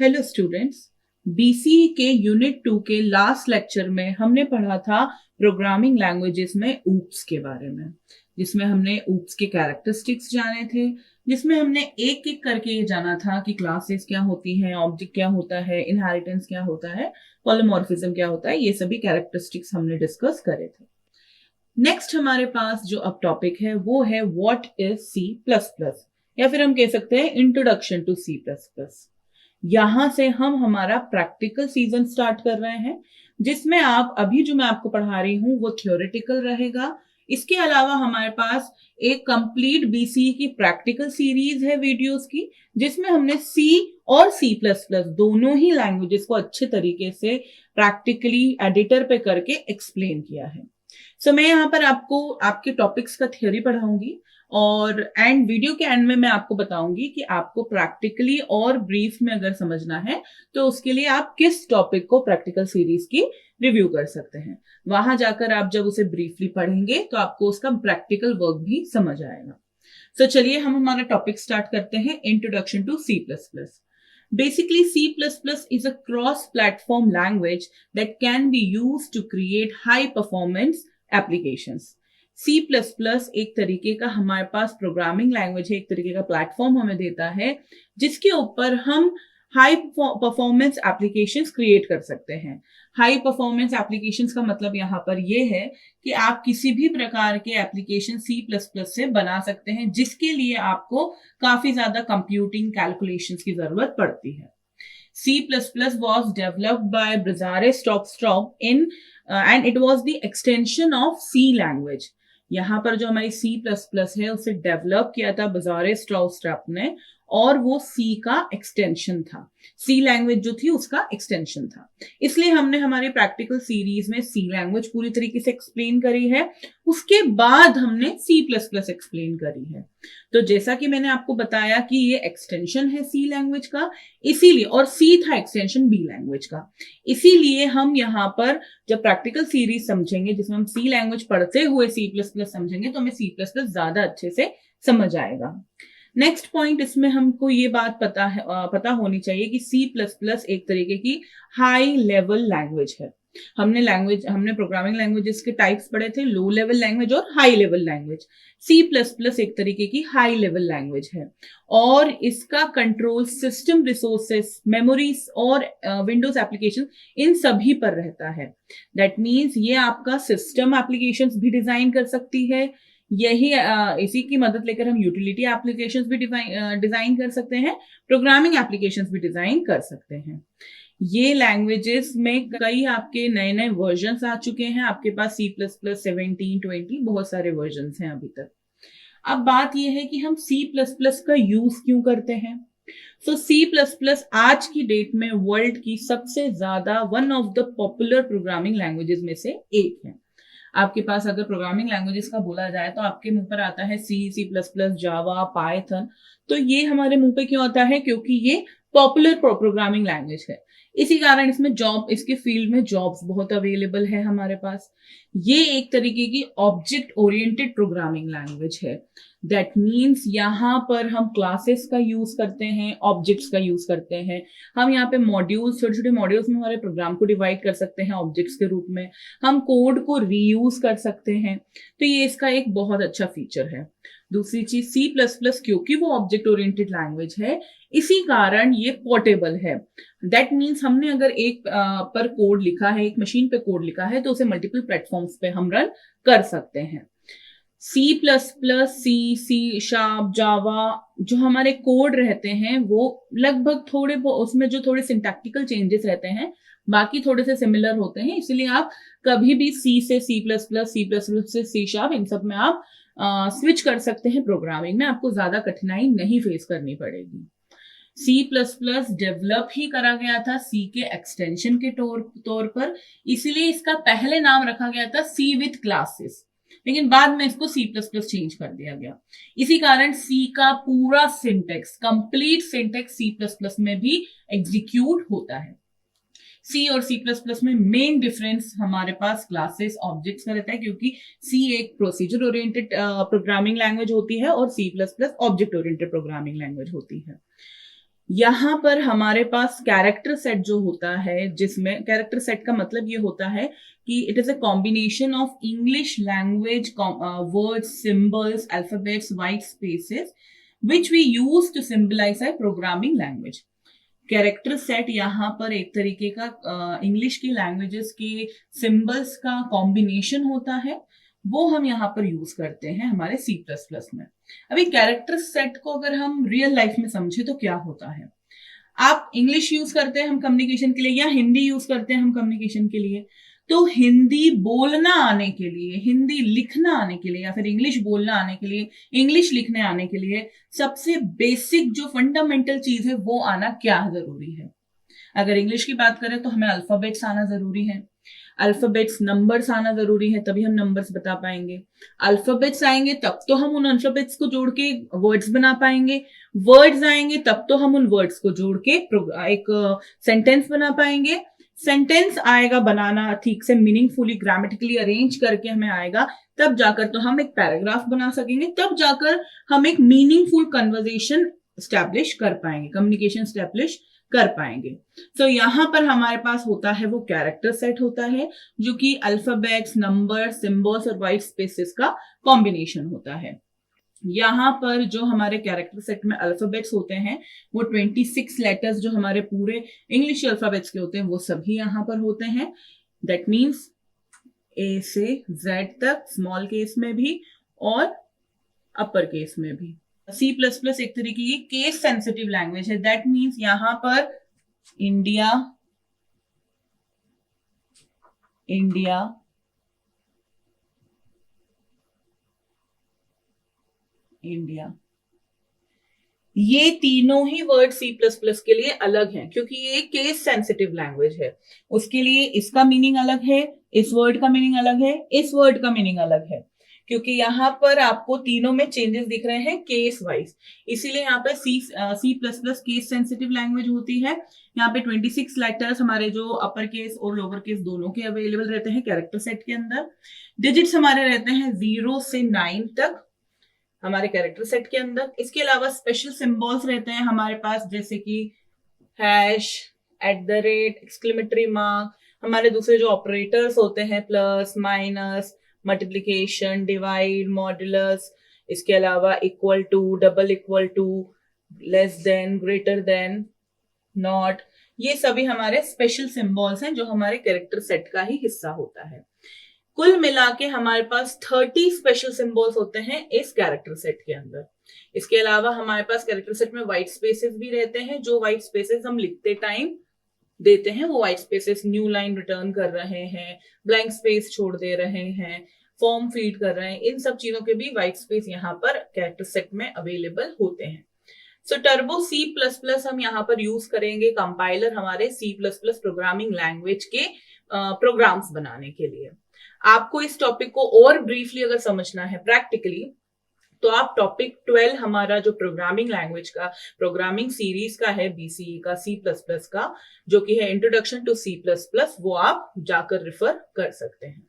Hello students. BCE के unit 2 के last lecture में हमने पढ़ा था प्रोग्रामिंग लैंग्वेजेस में ऊप्स के बारे में, जिसमें हमने ऊप्स के कैरेक्टरिस्टिक्स जाने थे, जिसमें हमने एक एक करके ये जाना था कि क्लासेस क्या होती हैं, ऑब्जेक्ट क्या होता है, इनहेरिटेंस क्या होता है, पॉलीमॉर्फिज्म क्या होता है। ये सभी कैरेक्टरिस्टिक्स हमने डिस्कस करे थे। नेक्स्ट हमारे पास जो अब टॉपिक है वो है what is C plus plus, या फिर हम कह सकते हैं introduction to C plus plus. यहां से हम हमारा प्रैक्टिकल सीजन स्टार्ट कर रहे हैं, जिसमें आप अभी जो मैं आपको पढ़ा रही हूं वो थ्योरेटिकल रहेगा। इसके अलावा हमारे पास एक कंप्लीट बीसीई की प्रैक्टिकल सीरीज है वीडियोस की, जिसमें हमने सी और सी प्लस प्लस दोनों ही लैंग्वेजेस को अच्छे तरीके से प्रैक्टिकली एडिटर पे करके एक्सप्लेन किया है। मैं यहाँ पर आपको आपके टॉपिक्स का थ्योरी पढ़ाऊंगी और वीडियो के एंड में मैं आपको बताऊंगी कि आपको प्रैक्टिकली और ब्रीफ में अगर समझना है तो उसके लिए आप किस टॉपिक को प्रैक्टिकल सीरीज की रिव्यू कर सकते हैं। वहां जाकर आप जब उसे ब्रीफली पढ़ेंगे तो आपको उसका प्रैक्टिकल वर्क भी समझ आएगा। चलिए हम हमारा टॉपिक स्टार्ट करते हैं, introduction to C plus plus. Basically, C++ is a cross-platform language that can be used to create high-performance applications. C++ एक तरीके का हमारे पास प्रोग्रामिंग लैंग्वेज है, एक तरीके का प्लेटफॉर्म हमें देता है जिसके ऊपर हम हाई परफॉर्मेंस एप्लीकेशंस क्रिएट कर सकते हैं। हाई परफॉर्मेंस एप्लीकेशंस का मतलब यहाँ पर ये है कि आप किसी भी प्रकार के एप्लीकेशन C++ से बना सकते हैं, जिसके लिए आपको काफी ज्यादा कंप्यूटिंग कैलकुलेशंस की जरूरत पड़ती है। C++ was developed by Brazare Stroup in and it was the extension of C language. यहाँ पर जो हमारी C++ है उसे डेवलप किया था बजारे स्ट्राउप ने, और वो C का एक्सटेंशन था। C लैंग्वेज जो थी उसका एक्सटेंशन था। इसलिए हमने हमारे प्रैक्टिकल सीरीज में C लैंग्वेज पूरी तरीके से एक्सप्लेन करी है, उसके बाद हमने C++ एक्सप्लेन करी है। तो जैसा कि मैंने आपको बताया कि ये एक्सटेंशन है C लैंग्वेज का, इसीलिए, और C था एक्सटेंशन B लैंग्वेज का, इसीलिए हम यहाँ पर जब प्रैक्टिकल सीरीज समझेंगे जिसमें हम C लैंग्वेज पढ़ते हुए C++ समझेंगे तो हमें C++ ज्यादा अच्छे से समझ आएगा। नेक्स्ट पॉइंट, इसमें हमको ये बात पता होनी चाहिए कि C++ एक तरीके की हाई लेवल लैंग्वेज है। हमने प्रोग्रामिंग लैंग्वेजेस के टाइप्स पढ़े थे, लो लेवल लैंग्वेज और हाई लेवल लैंग्वेज। C++ एक तरीके की हाई लेवल लैंग्वेज है और इसका कंट्रोल सिस्टम रिसोर्सेस, मेमोरीज और विंडोज एप्लीकेशन इन सभी पर रहता है। दैट मीन्स ये आपका सिस्टम एप्लीकेशंस भी डिजाइन कर सकती है, इसी की मदद लेकर हम यूटिलिटी एप्लीकेशंस भी डिजाइन कर सकते हैं, प्रोग्रामिंग एप्लीकेशंस भी डिजाइन कर सकते हैं। ये लैंग्वेजेस में कई आपके नए नए वर्जन्स आ चुके हैं, आपके पास C++ 17, 20 बहुत सारे वर्जन्स हैं अभी तक। अब बात यह है कि हम C++ का यूज क्यों करते हैं। C++ आज की डेट में वर्ल्ड की सबसे ज्यादा one of the popular programming languages में से एक है। आपके पास अगर प्रोग्रामिंग लैंग्वेजेस का बोला जाए तो आपके मुंह पर आता है C++, जावा, पाइथन। तो ये हमारे मुंह पे क्यों आता है? क्योंकि ये पॉपुलर प्रोग्रामिंग लैंग्वेज है। इसी कारण इसके फील्ड में जॉब्स बहुत अवेलेबल है हमारे पास। ये एक तरीके की ऑब्जेक्ट ओरिएंटेड प्रोग्रामिंग लैंग्वेज है। दैट मीन्स यहाँ पर हम क्लासेस का यूज करते हैं, ऑब्जेक्ट्स का यूज करते हैं। हम यहाँ पे मॉड्यूल्स, छोटे छोटे मॉड्यूल्स में हमारे प्रोग्राम को डिवाइड कर सकते हैं ऑब्जेक्ट्स के रूप में। हम कोड को रीयूज कर सकते हैं। तो ये इसका एक बहुत अच्छा फीचर है। दूसरी चीज, C++ क्योंकि वो ऑब्जेक्ट ओरिएंटेड लैंग्वेज है, इसी कारण ये पोर्टेबल है। दैट मीन्स हमने अगर एक पर कोड लिखा है, एक मशीन पे कोड लिखा है, तो उसे मल्टीपल प्लेटफॉर्म्स पे हम रन कर सकते हैं। C++, C#, जावा जो हमारे कोड रहते हैं वो लगभग उसमें जो थोड़े सिंटैक्टिकल चेंजेस रहते हैं, बाकी थोड़े से सिमिलर होते हैं। इसलिए आप कभी भी C से C++, से C# इन सब में आप स्विच कर सकते हैं। प्रोग्रामिंग में आपको ज्यादा कठिनाई नहीं फेस करनी पड़ेगी। C++ डेवलप ही करा गया था C के एक्सटेंशन के तौर पर, इसीलिए इसका पहले नाम रखा गया था C विथ क्लासेस, लेकिन बाद में इसको C++ चेंज कर दिया गया। इसी कारण C का पूरा सिंटेक्स, कंप्लीट सिंटेक्स C++ में भी एग्जीक्यूट होता है। C और C++ में मेन डिफरेंस हमारे पास क्लासेस, ऑब्जेक्ट्स का रहता है, क्योंकि C एक प्रोसीजर ओरिएंटेड प्रोग्रामिंग लैंग्वेज होती है और C++ object oriented programming language होती है। यहाँ पर हमारे पास कैरेक्टर सेट जो होता है, जिसमें कैरेक्टर सेट का मतलब ये होता है कि it is a combination of English language words, symbols, alphabets, white spaces which we use to symbolize a programming language. Character set यहाँ पर एक तरीके का इंग्लिश की लैंग्वेजेस के सिंबल्स का कॉम्बिनेशन होता है, वो हम यहाँ पर यूज करते हैं हमारे C++ में। अभी कैरेक्टर सेट को अगर हम रियल लाइफ में समझे तो क्या होता है, आप इंग्लिश यूज करते हैं हम कम्युनिकेशन के लिए, या हिंदी यूज करते हैं हम कम्युनिकेशन के लिए। तो हिंदी बोलना आने के लिए, हिंदी लिखना आने के लिए, या फिर इंग्लिश बोलना आने के लिए, इंग्लिश लिखने आने के लिए सबसे बेसिक जो फंडामेंटल चीज है वो आना क्या जरूरी है। अगर इंग्लिश की बात करें तो हमें अल्फाबेट्स आना जरूरी है, अल्फाबेट्स नंबर्स आना जरूरी है, तभी हम नंबर्स बता पाएंगे। अल्फाबेट्स आएंगे तब तो हम उन अल्फाबेट्स को जोड़ के वर्ड्स बना पाएंगे, वर्ड्स आएंगे तब तो हम उन वर्ड्स को जोड़ के एक सेंटेंस बना पाएंगे, सेंटेंस आएगा बनाना ठीक से मीनिंगफुली ग्रामेटिकली अरेंज करके हमें आएगा, तब जाकर तो हम एक पैराग्राफ बना सकेंगे, तब जाकर हम एक मीनिंगफुल कन्वर्सेशन स्टैब्लिश कर पाएंगे, कम्युनिकेशन स्टैब्लिश कर पाएंगे। तो यहां पर हमारे पास होता है वो कैरेक्टर सेट होता है जो कि अल्फाबेट्स, नंबर, सिंबल्स और वाइट स्पेसेस का कॉम्बिनेशन होता है। यहाँ पर जो हमारे कैरेक्टर सेट में अल्फाबेट्स होते हैं वो 26 लेटर्स जो हमारे पूरे इंग्लिश अल्फाबेट्स के होते हैं वो सभी यहाँ पर होते हैं। दैट मीन्स ए से जेड तक, स्मॉल केस में भी और अपर केस में भी। C++ एक तरीके की केस सेंसिटिव लैंग्वेज है। दैट मीन्स यहाँ पर इंडिया, इंडिया, इंडिया, ये तीनों ही वर्ड C++ के लिए अलग हैं क्योंकि ये केस सेंसिटिव लैंग्वेज है। उसके लिए इसका मीनिंग अलग है, इस वर्ड का मीनिंग अलग है, इस वर्ड का मीनिंग अलग है, क्योंकि यहाँ पर आपको तीनों में चेंजेस दिख रहे हैं केस वाइज। इसीलिए यहाँ पर C++ केस सेंसिटिव लैंग्वेज होती है। यहाँ पे 26 लेटर्स हमारे जो अपर केस और लोअर केस दोनों के अवेलेबल रहते हैं कैरेक्टर सेट के अंदर। डिजिट्स हमारे रहते हैं 0 से 9 तक हमारे कैरेक्टर सेट के अंदर। इसके अलावा स्पेशल सिंबल्स रहते हैं हमारे पास, जैसे कि हैश, @ एक्सक्लेमेटरी मार्क, हमारे दूसरे जो ऑपरेटर्स होते हैं plus, minus, multiplication, divide, modulus, इसके अलावा equal to, double equal to, less than, greater than, not, ये सभी हमारे स्पेशल सिंबल्स हैं जो हमारे कैरेक्टर सेट का ही हिस्सा होता है। कुल मिला के हमारे पास 30 स्पेशल सिंबल्स होते हैं इस कैरेक्टर सेट के अंदर। इसके अलावा हमारे पास कैरेक्टर सेट में व्हाइट स्पेसेस भी रहते हैं, जो व्हाइट स्पेसेस हम लिखते टाइम देते हैं वो white spaces new line return कर रहे हैं, ब्लैंक स्पेस छोड़ दे रहे हैं, फॉर्म फीड कर रहे हैं, इन सब चीजों के भी व्हाइट स्पेस यहाँ पर कैरेक्टर सेट में अवेलेबल होते हैं। सो टर्बो C++ हम यहाँ पर यूज करेंगे कंपाइलर हमारे C++ प्रोग्रामिंग लैंग्वेज के प्रोग्राम्स बनाने के लिए। आपको इस टॉपिक को और ब्रीफली अगर समझना है प्रैक्टिकली, तो आप टॉपिक 12 हमारा जो प्रोग्रामिंग लैंग्वेज का प्रोग्रामिंग सीरीज का है BCE का C++ का, जो कि है इंट्रोडक्शन टू C++, वो आप जाकर रिफर कर सकते हैं।